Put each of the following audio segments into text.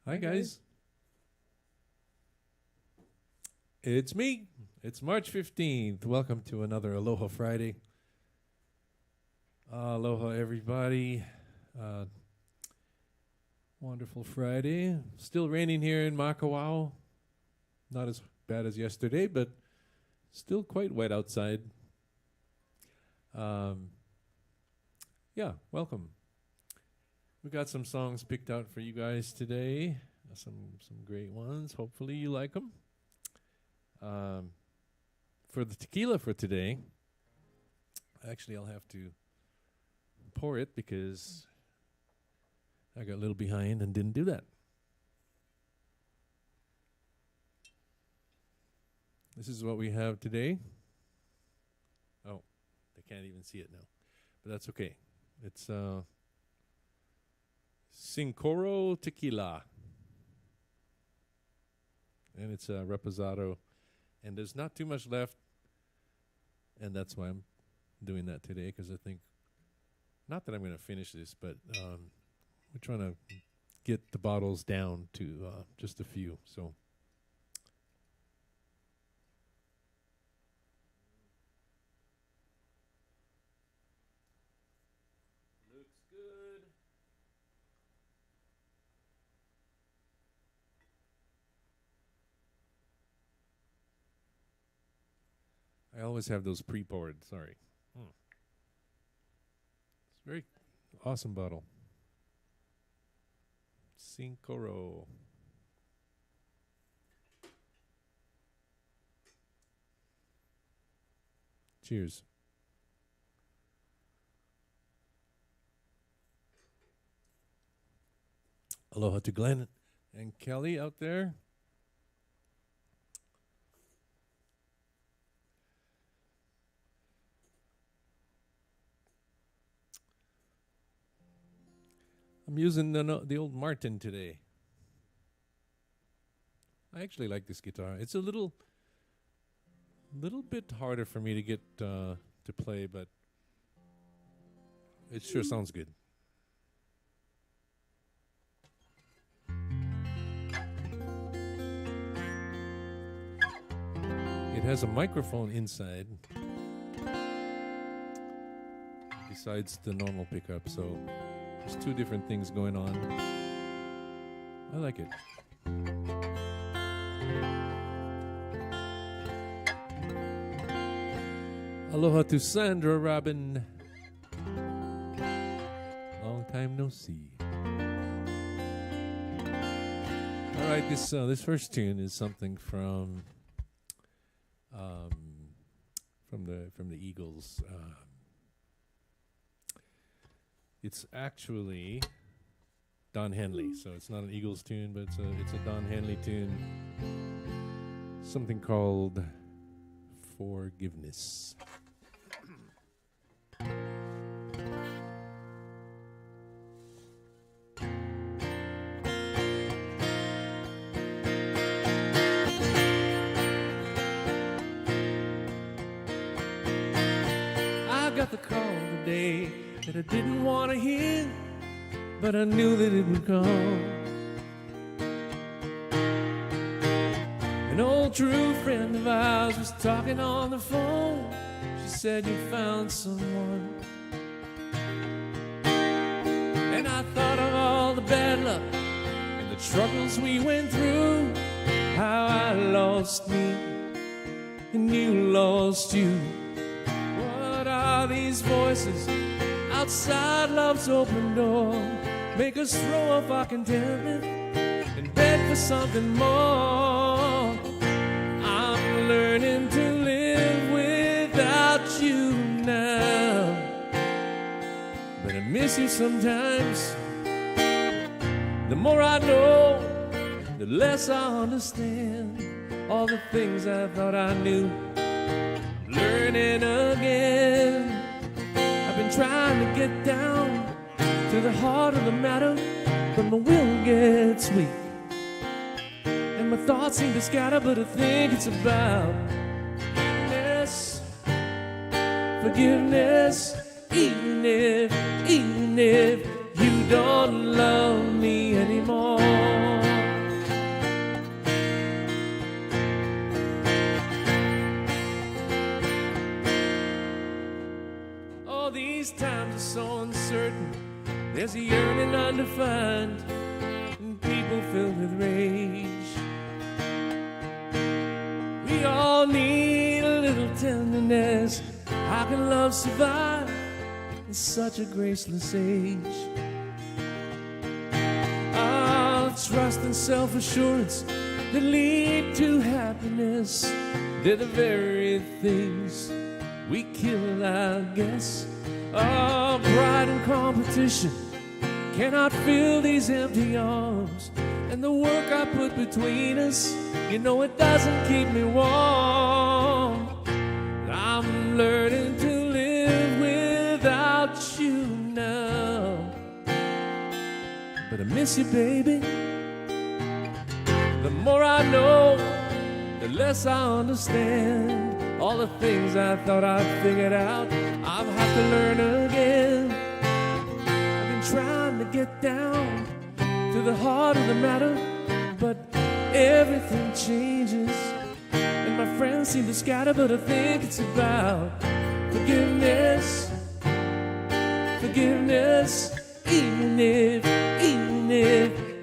Hi, guys. It's me. It's March 15th. Welcome to another Aloha Friday. Aloha, everybody. Wonderful Friday. Still raining here in Makawao. Not as bad as yesterday, but still quite wet outside. Yeah, welcome. We got some songs picked out for you guys today. Some great ones. Hopefully you like them. For the tequila for today, actually I'll have to pour it because I got a little behind and didn't do that. This is what we have today. Oh, they can't even see it now, but that's okay. It's Sincoro tequila, and it's a reposado, and there's not too much left, and that's why I'm doing that today, because I think, not that I'm going to finish this, but we're trying to get the bottles down to just a few, so. Looks good. I always have those pre-poured, sorry. It's a very awesome bottle. Sincoro. Cheers. Aloha to Glenn and Kelly out there. I'm using the old Martin today. I actually like this guitar. It's a little bit harder for me to get to play, but it sure sounds good. It has a microphone inside besides the normal pickup, so there's two different things going on. I like it. Aloha to Sandra Robin. Long time no see. All right, this first tune is something from the Eagles. It's actually Don Henley, so it's not an Eagles tune, but it's a Don Henley tune. Something called Forgiveness. I got the call today that I didn't want to hear, but I knew that it would come. An old true friend of ours was talking on the phone. She said you found someone. And I thought of all the bad luck and the troubles we went through, how I lost me and you lost you. What are these voices outside love's open door? Make us throw up our contentment and beg for something more. I'm learning to live without you now, but I miss you sometimes. The more I know, the less I understand all the things I thought I knew. Learning again. I've been trying to get down to the heart of the matter, but my will gets weak and my thoughts seem to scatter. But I think it's about forgiveness, even if you don't love me anymore. are so uncertain. There's a yearning undefined, and people filled with rage. We all need a little tenderness. How can love survive in such a graceless age? Trust and self-assurance that lead to happiness, they're the very things we kill, I guess. Oh, pride and competition cannot fill these empty arms, and the work I put between us, you know it doesn't keep me warm. I'm learning to live without you now, but I miss you, baby. The more I know, the less I understand. All the things I thought I'd figured out, I've had to learn again. I've been trying to get down to the heart of the matter, but everything changes, and my friends seem to scatter, but I think it's about forgiveness. Forgiveness, even if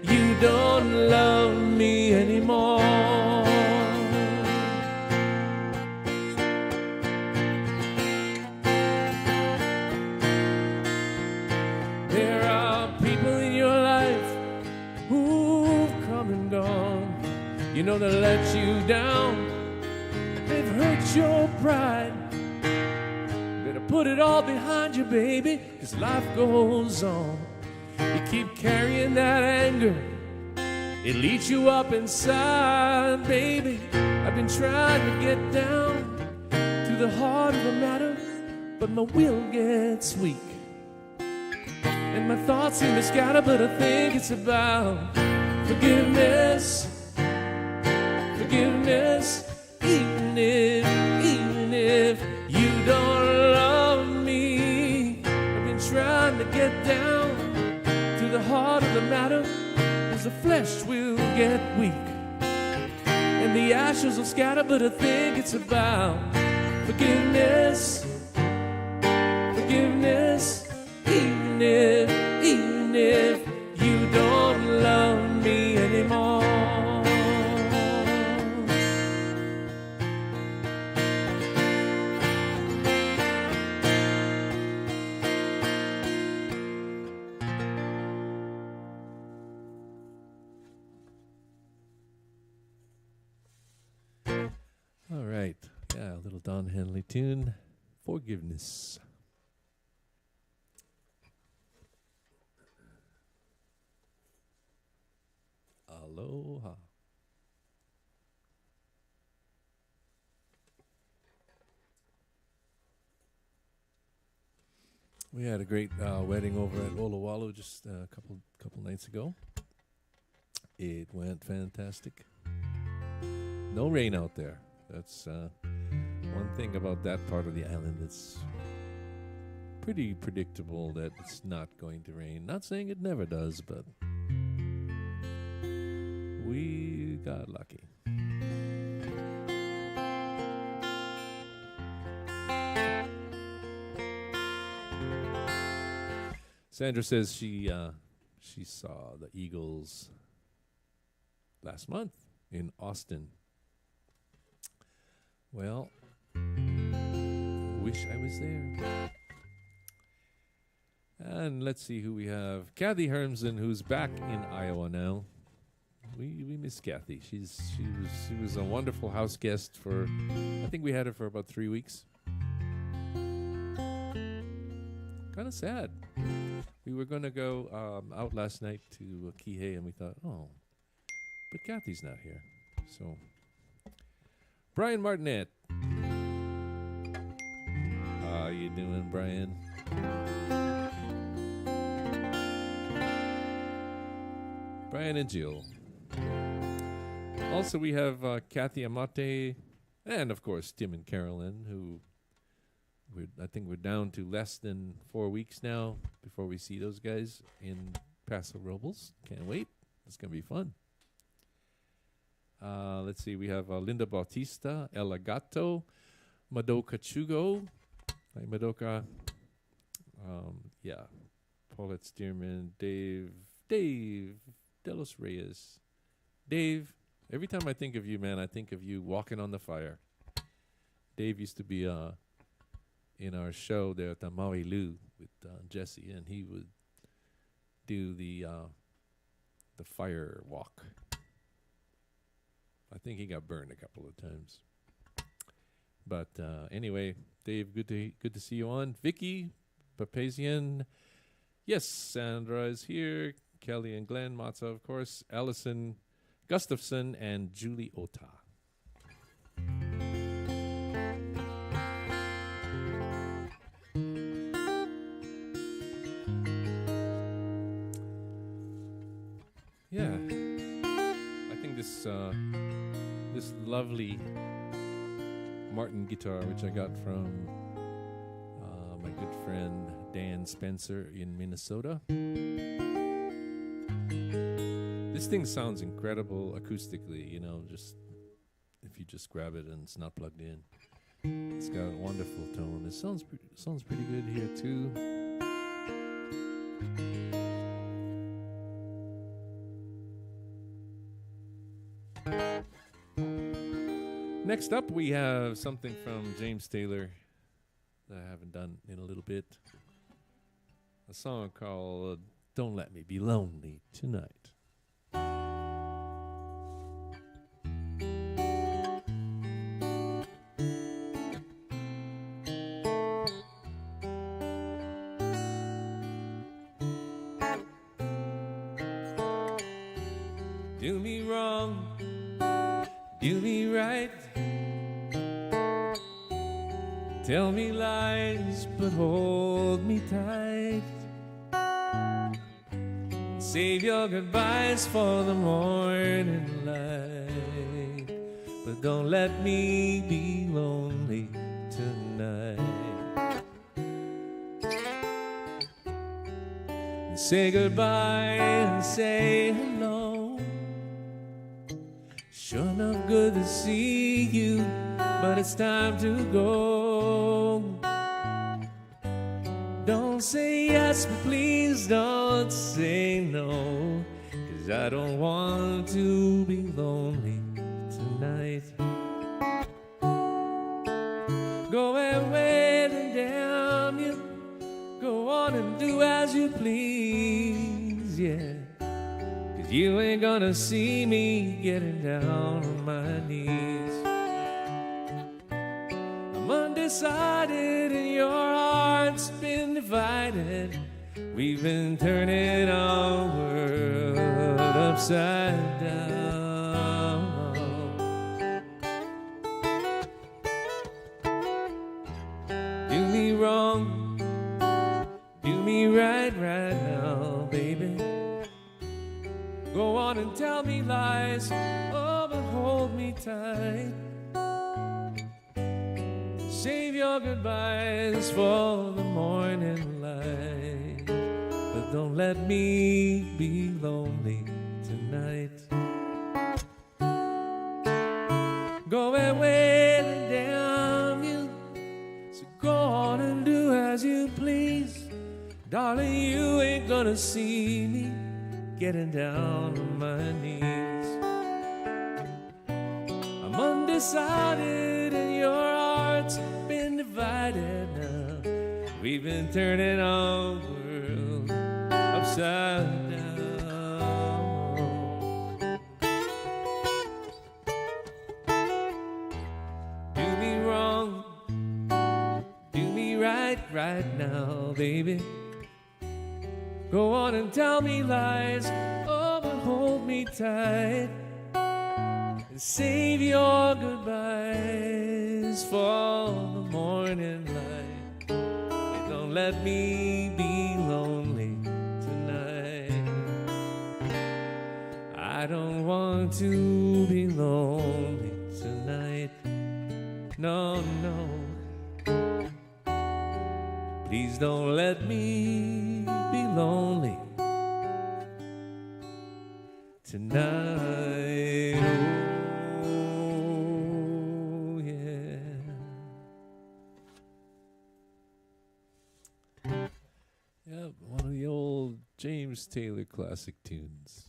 you don't love me anymore. There are people in your life who've come and gone. You know they let you down. They've hurt your pride. Better put it all behind you, baby, 'cause life goes on. You keep carrying that anger, it eats you up inside, baby. I've been trying to get down to the heart of the matter, but my will gets weak, and my thoughts seem to scatter, but I think it's about forgiveness. Forgiveness, even if you don't love me. I've been trying to get down to the heart of the matter, 'cause the flesh will get weak, and the ashes will scatter, but I think it's about forgiveness. Forgiveness, even if you don't love me anymore. All right. Yeah, a little Don Henley tune. Forgiveness. Aloha. We had a great wedding over at Olowalu just a couple nights ago. It went fantastic. No rain out there. That's one thing about that part of the island. It's pretty predictable that it's not going to rain. Not saying it never does, but we got lucky. Sandra says she saw the Eagles last month in Austin. Well, wish I was there. And let's see who we have. Kathy Hermsen, who's back in Iowa now. We miss Kathy. She was a wonderful house guest for, I think we had her for about 3 weeks. Kind of sad. We were going to go out last night to Kihei, and we thought, oh, but Kathy's not here. So, Brian Martinet. How you doing, Brian? Brian and Jill. Also, we have Kathy Amate, and of course Tim and Carolyn, who I think we're down to less than 4 weeks now before we see those guys in Paso Robles. Can't wait. It's going to be fun. Let's see. We have Linda Bautista, El Agato, Madoka Chugo. Hi, Madoka. yeah, Paulette Stearman, Dave Delos Reyes. Dave, every time I think of you, man, I think of you walking on the fire. Dave used to be in our show there at the Maui Lu with Jesse, and he would do the fire walk. I think he got burned a couple of times. But anyway, Dave, good to see you on. Vicky Papazian. Yes, Sandra is here. Kelly and Glenn, Matza, of course. Allison Gustafson and Julie Ota. Yeah, I think this lovely Martin guitar, which I got from my good friend Dan Spencer in Minnesota. This thing sounds incredible acoustically, you know, just if you just grab it and it's not plugged in. It's got a wonderful tone. It sounds pretty good here too. Next up, we have something from James Taylor that I haven't done in a little bit. A song called Don't Let Me Be Lonely Tonight. Do me wrong, do me right. Tell me lies, but hold me tight. Save your goodbyes for the morning light. But don't let me be lonely tonight. And say goodbye and say hello. Sure enough good to see you, but it's time to go. Don't say yes, but please don't say no, 'cause I don't want to be lonely tonight. Go away and damn you, go on and do as you please, yeah. 'Cause you ain't gonna see me getting down on my knees. I'm undecided and your heart's been divided. We've been turning our world upside down. Do me wrong, do me right now, baby. Go on and tell me lies, oh, but hold me tight. Save your goodbyes for the morning light, but don't let me be lonely tonight. Go away and damn you, so go on and do as you please. Darling, you ain't gonna see me getting down on my knees. I'm undecided and your heart's been divided now. We've been turning our world upside down. Do me wrong, do me right now, baby. Go on and tell me lies, oh, but hold me tight. And save your goodbyes for the morning light. And don't let me be lonely tonight. I don't want to be lonely tonight. No, no. Please don't let me be lonely tonight. Oh, yeah. Yeah, James Taylor Classic Tunes.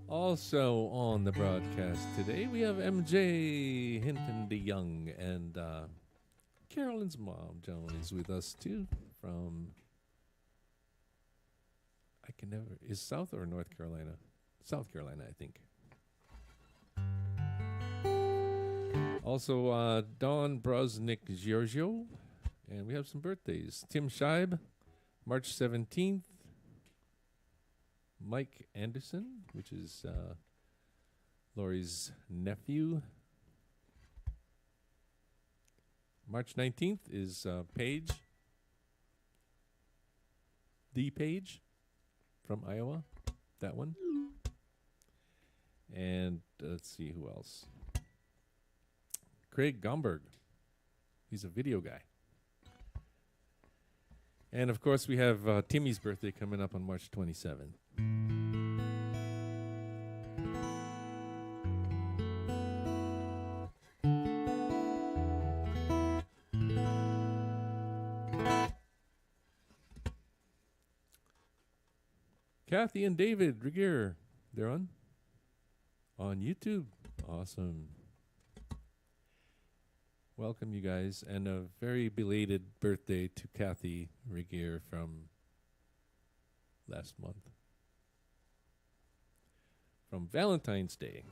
Also on the broadcast today, we have MJ Hinton DeYoung, and Carolyn's mom, Joan, is with us too from, is South or North Carolina? South Carolina, I think. Also, Don Brosnick Giorgio, and we have some birthdays. Tim Scheib, March 17th. Mike Anderson, which is Lori's nephew. March 19th is Paige. The Paige from Iowa. That one. And let's see who else. Craig Gomberg. He's a video guy. And of course, we have Timmy's birthday coming up on March 27th. Kathy and David Regier, they're on YouTube. Awesome. Welcome, you guys, and a very belated birthday to Kathy Regier from last month. From Valentine's Day.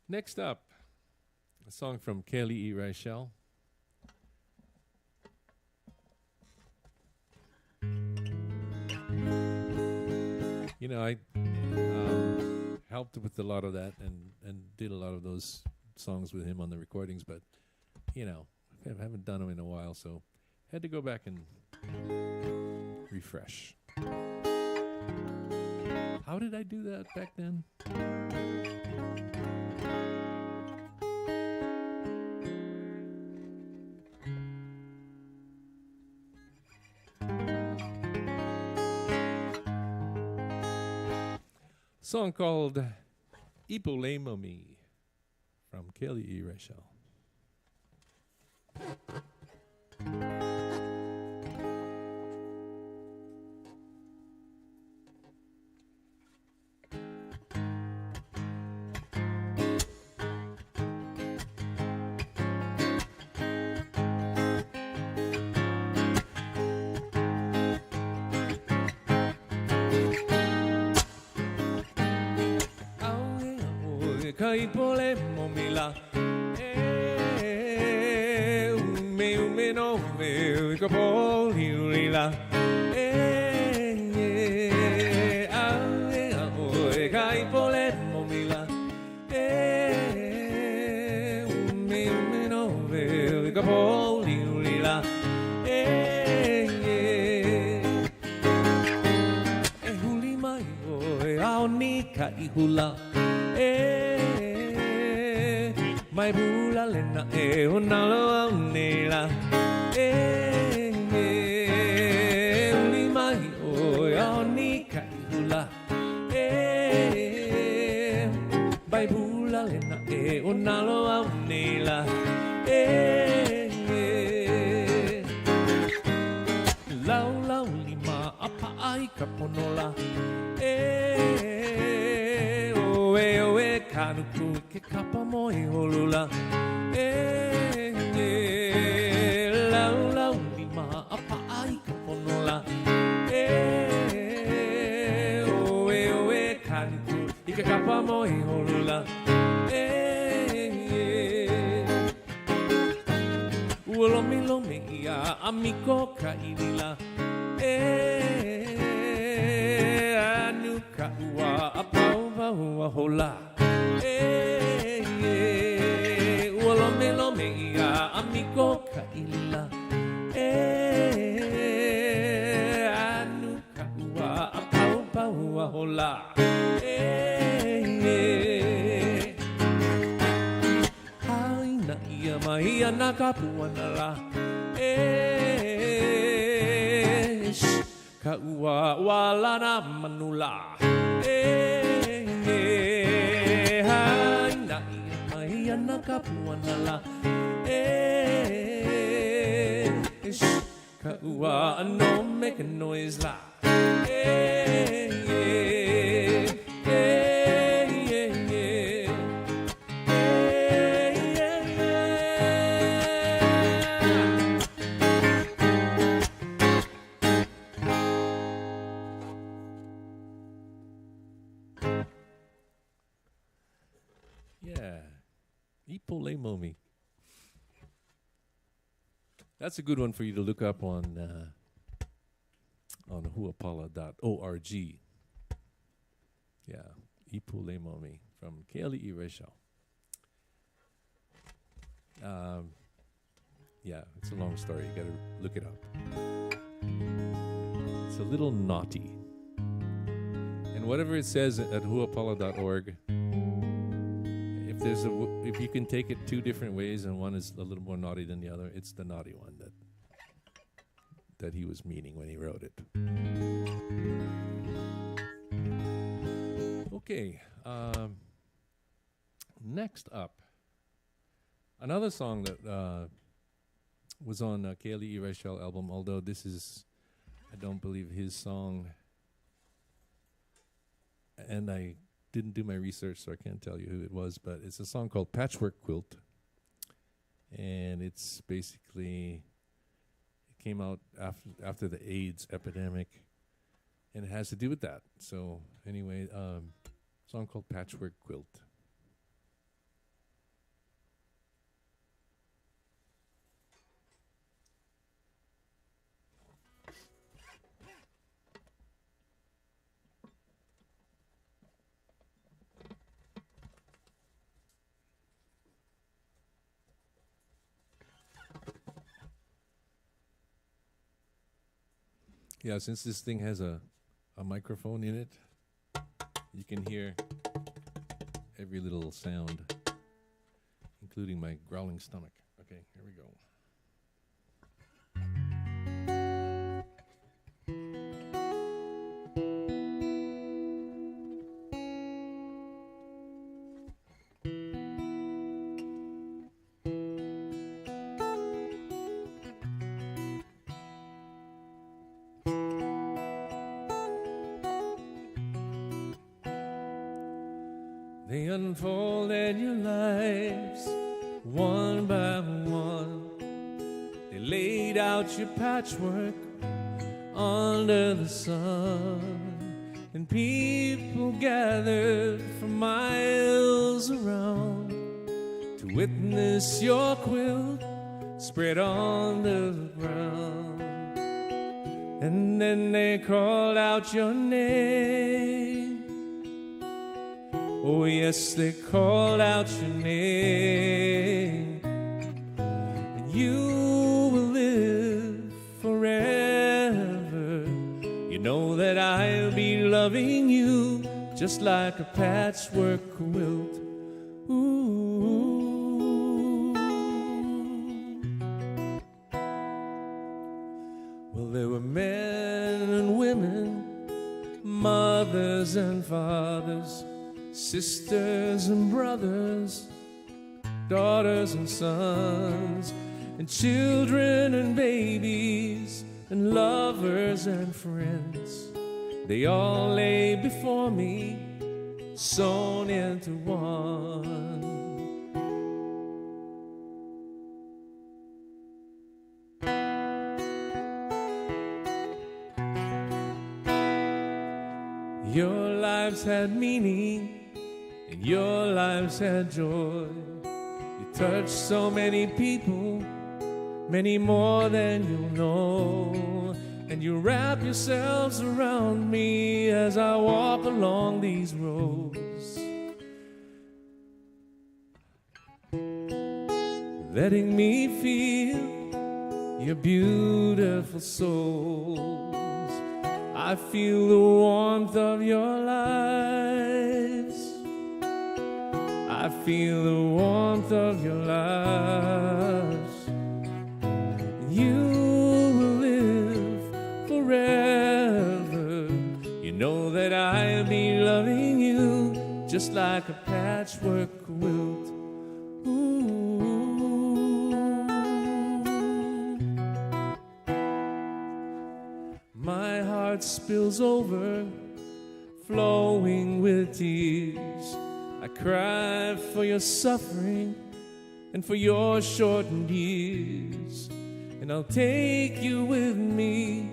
Next up, a song from Kelly E. Reichel. You know, I helped with a lot of that and did a lot of those songs with him on the recordings, but, you know, I haven't done them in a while, so had to go back and refresh. How did I do that back then? Song called Ipolemo Me from Kelly E. Reichel. Kai pole momila ume ume no me ka pole ulila kai pole momila ume ume no me ka pole ulila huli mai oi aoni kai hula mai bula lena onalo aunela uni mai o aoni kai hula mai bula lena onalo aunela lau lau lima apa ai kaponola oe kanuku ke kapa moi holula lau lau lima apa ai kaponola oe kanuku ke kapa moi holula ulomi lomi ya amiko kailila anu ka ua apau ua hola uolome lome ia amigo kaila anu ka ua apau pau hola haina ia mai ana kapuana la ka ua wala na manula Kapuanala, Kaua, no make a noise la. Yeah. Ipole Momi. That's a good one for you to look up on huapala.org. Yeah, Ipole Momi from Keali'i Reshau. Yeah, it's a long story. You gotta look it up. It's a little naughty. And whatever it says at huapala.org, if you can take it two different ways and one is a little more naughty than the other, it's the naughty one that he was meaning when he wrote it. Okay, next up, another song that was on Keali'i Reshau album, although this is, I don't believe, his song, and I didn't do my research, so I can't tell you who it was, but it's a song called Patchwork Quilt, and it's basically, it came out after the AIDS epidemic, and it has to do with that. So anyway, song called Patchwork Quilt. Yeah, since this thing has a microphone in it, you can hear every little sound, including my growling stomach. Okay, here we go. They unfolded your lives one by one. They laid out your patchwork under the sun, and people gathered from miles around to witness your quilt spread on the ground. And then they called out your name. Oh yes, they called out your name, and you will live forever. You know that I'll be loving you just like a patchwork quilt. Ooh. Well, there were men and women, mothers and fathers, sisters and brothers, daughters and sons, and children and babies, and lovers and friends. They all lay before me, sewn into one. Your lives had meaning, and your lives had joy. You touched so many people, many more than you'll know. And you wrap yourselves around me as I walk along these roads, letting me feel your beautiful souls. I feel the warmth of your lives. I feel the warmth of your lives. You will live forever. You know that I'll be loving like a patchwork quilt. Ooh. My heart spills over, flowing with tears. I cry for your suffering and for your shortened years. And I'll take you with me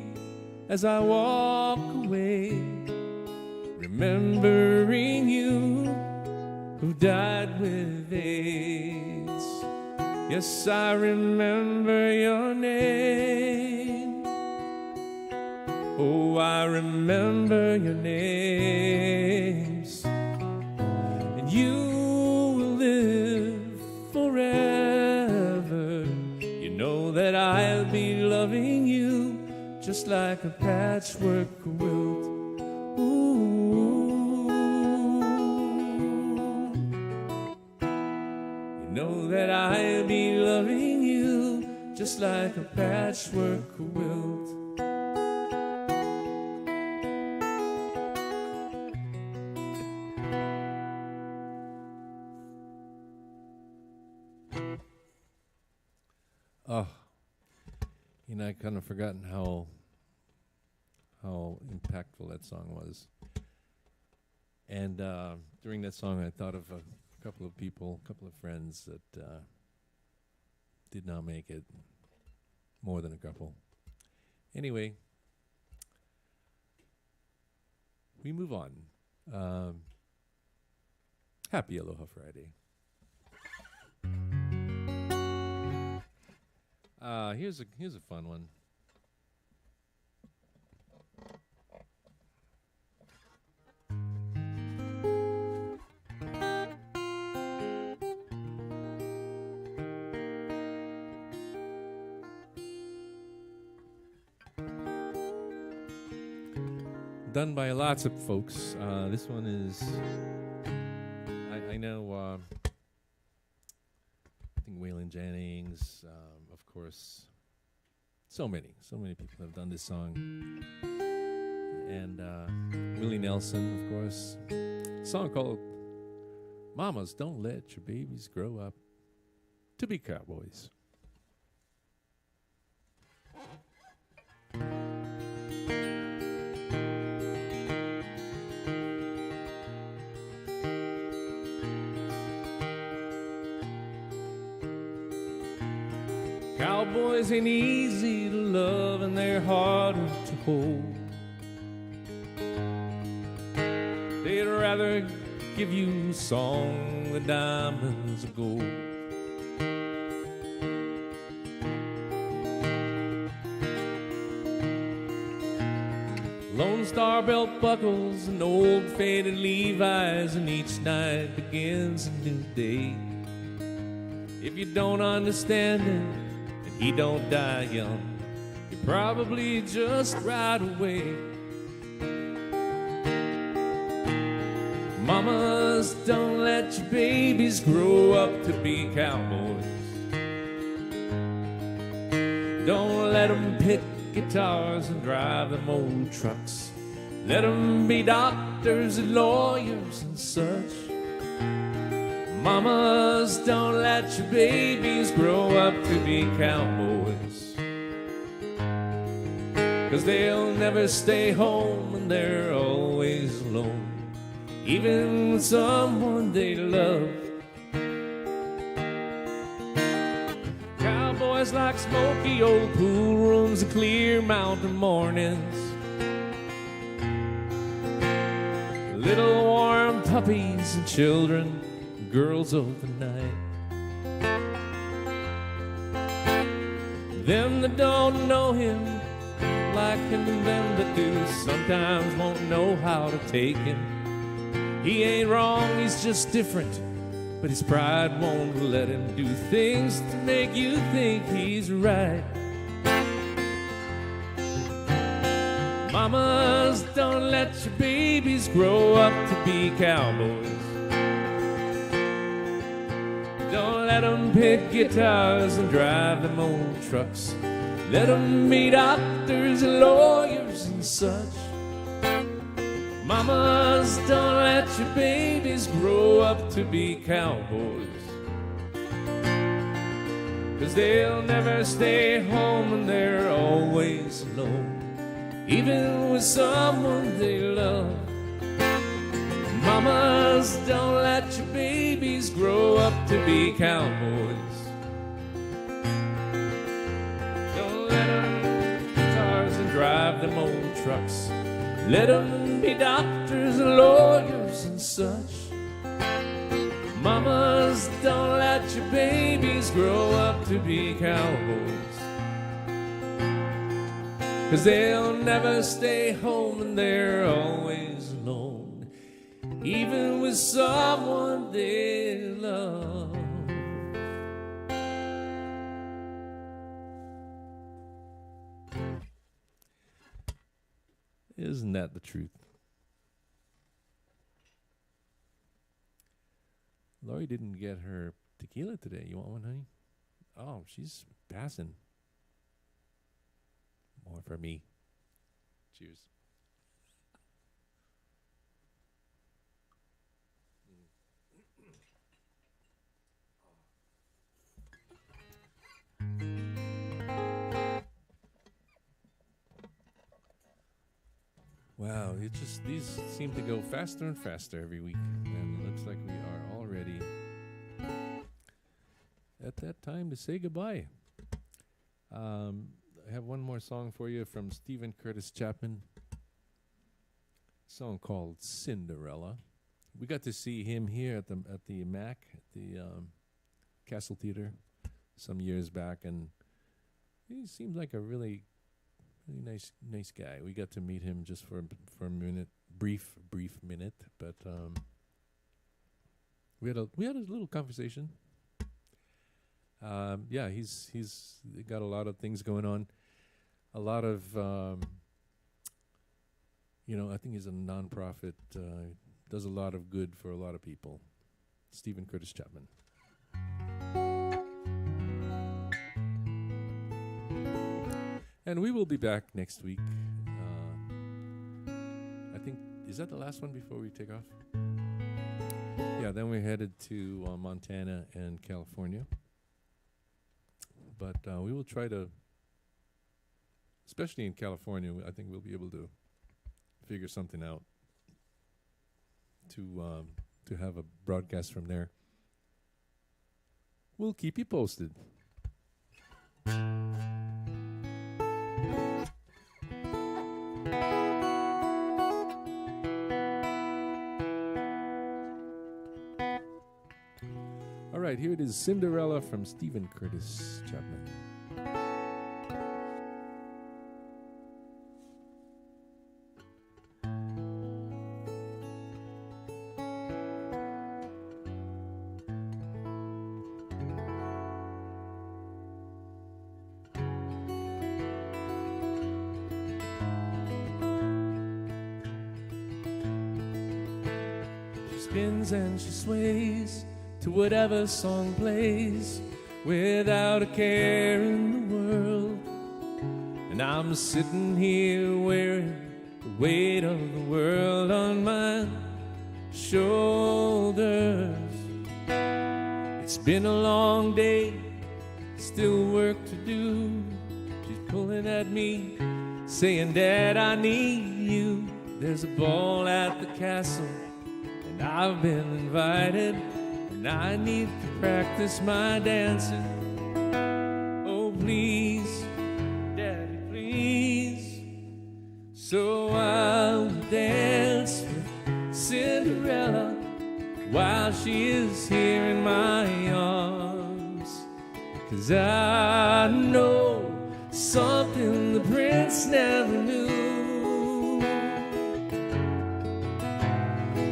as I walk away, remembering you who died with AIDS. Yes, I remember your name. Oh, I remember your names. And you will live forever. You know that I'll be loving you just like a patchwork quilt. Ooh. You know that I'll be loving you just like a patchwork quilt. Oh, you know, I kind of forgotten how impactful that song was. And during that song, I thought of a couple of people, a couple of friends that did not make it. More than a couple. Anyway, we move on. Happy Aloha Friday. Here's a fun one. Done by lots of folks. This one is, I know, I think Waylon Jennings, of course. So many people have done this song. And Willie Nelson, of course. A song called Mamas, Don't Let Your Babies Grow Up to Be Cowboys. Cowboys ain't easy to love and they're harder to hold. They'd rather give you a song with diamonds of gold. Lone Star belt buckles and old faded Levi's, and each night begins a new day. If you don't understand it, he don't die young, you probably just ride away. Mamas, don't let your babies grow up to be cowboys. Don't let them pick guitars and drive them old trucks. Let them be doctors and lawyers and such. Mamas, don't let your babies grow up to be cowboys, 'cause they'll never stay home and they're always alone, even with someone they love. Cowboys like smoky old pool rooms and clear mountain mornings, little warm puppies and children, girls of the night. Them that don't know him like him, and them that do sometimes won't know how to take him. He ain't wrong, he's just different, but his pride won't let him do things to make you think he's right. Mamas, don't let your babies grow up to be cowboys. Don't let them pick guitars and drive them old trucks. Let them be doctors and lawyers and such. Mamas, don't let your babies grow up to be cowboys, 'cause they'll never stay home and they're always alone, even with someone they love. Mamas, don't let your babies grow up to be cowboys. Don't let them get guitars and drive them old trucks. Let them be doctors and lawyers and such. Mamas, don't let your babies grow up to be cowboys, 'cause they'll never stay home and they're always alone, even with someone they love. Isn't that the truth? Lori didn't get her tequila today. You want one, honey? Oh, she's passing. More for me. Cheers. Wow, it just, these seem to go faster and faster every week, and it looks like we are already at that time to say goodbye. I have one more song for you from Stephen Curtis Chapman, a song called Cinderella. We got to see him here at the MAC, at the Castle Theater some years back, and he seemed like a really nice guy. We got to meet him just for a minute, brief minute, but we had a little conversation. Yeah, he's got a lot of things going on. A lot of I think he's a nonprofit. Does a lot of good for a lot of people. Stephen Curtis Chapman. And we will be back next week. I think, is that the last one before we take off? Yeah, then we're headed to Montana and California. But we will try to, especially in California, I think we'll be able to figure something out to have a broadcast from there. We'll keep you posted. All right, here it is, Cinderella from Stephen Curtis Chapman. She spins and she sways to whatever song plays, without a care in the world. And I'm sitting here wearing the weight of the world on my shoulders. It's been a long day, still work to do. She's pulling at me, saying, Dad, I need you. There's a ball at the castle, and I've been invited, and I need to practice my dancing. Oh, please, Daddy, please. So I'll dance with Cinderella while she is here in my arms. 'Cause I know something the prince never knew.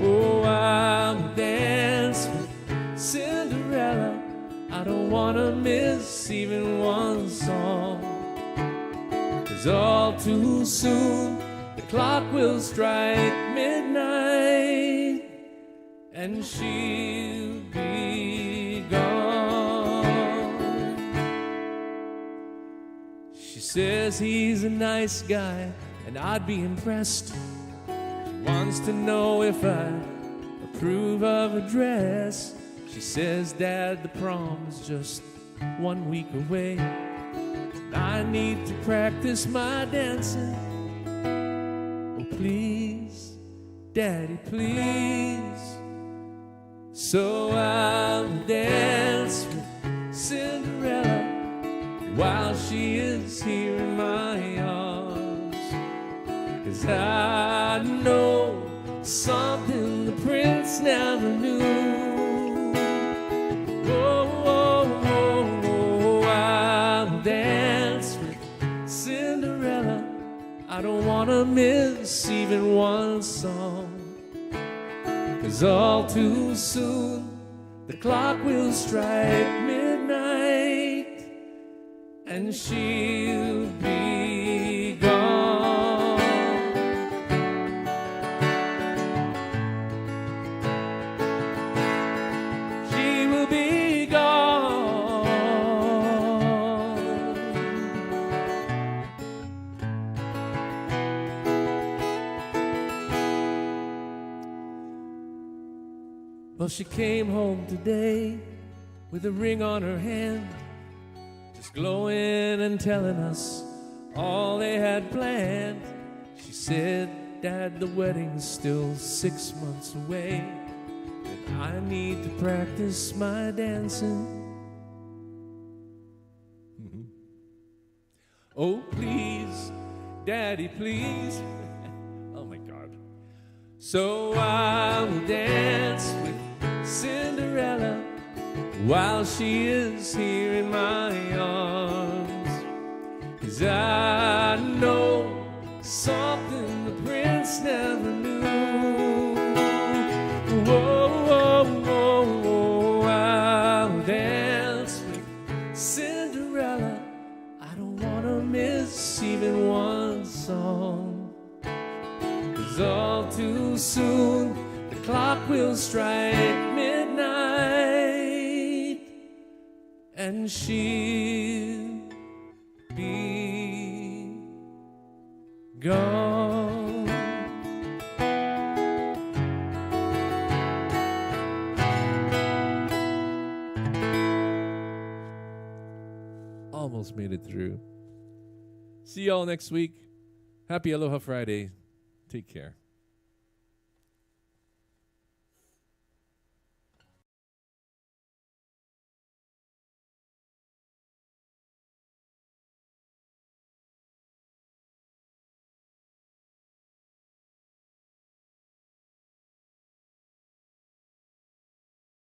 Oh, I'll dance with Cinderella. I don't wanna miss even one song. 'Cause all too soon the clock will strike midnight, and she'll be gone. She says he's a nice guy, and I'd be impressed. wants to know if I approve of a dress. She says, Dad, the prom is just 1 week away. I need to practice my dancing. Oh, please, Daddy, please. So I'll dance with Cinderella while she is here in my arms. 'Cause I know something the prince never knew. Oh, oh, oh, oh, I'll dance with Cinderella. I don't wanna miss even one song. 'Cause all too soon the clock will strike midnight and she'll be gone. She will be gone. Well, she came home today with a ring on her hand, just glowing and telling us all they had planned. She said, Dad, the wedding's still 6 months away, and I need to practice my dancing. Oh, please, Daddy, please. Oh, my God. So I will dance with Cinderella while she is here in my arms. 'Cause I know something the prince never knew. Oh, oh, oh, oh, I'll dance with Cinderella. I don't wanna miss even one song. 'Cause all too soon the clock will strike midnight and she'll be gone. Almost made it through. See y'all next week. Happy Aloha Friday. Take care.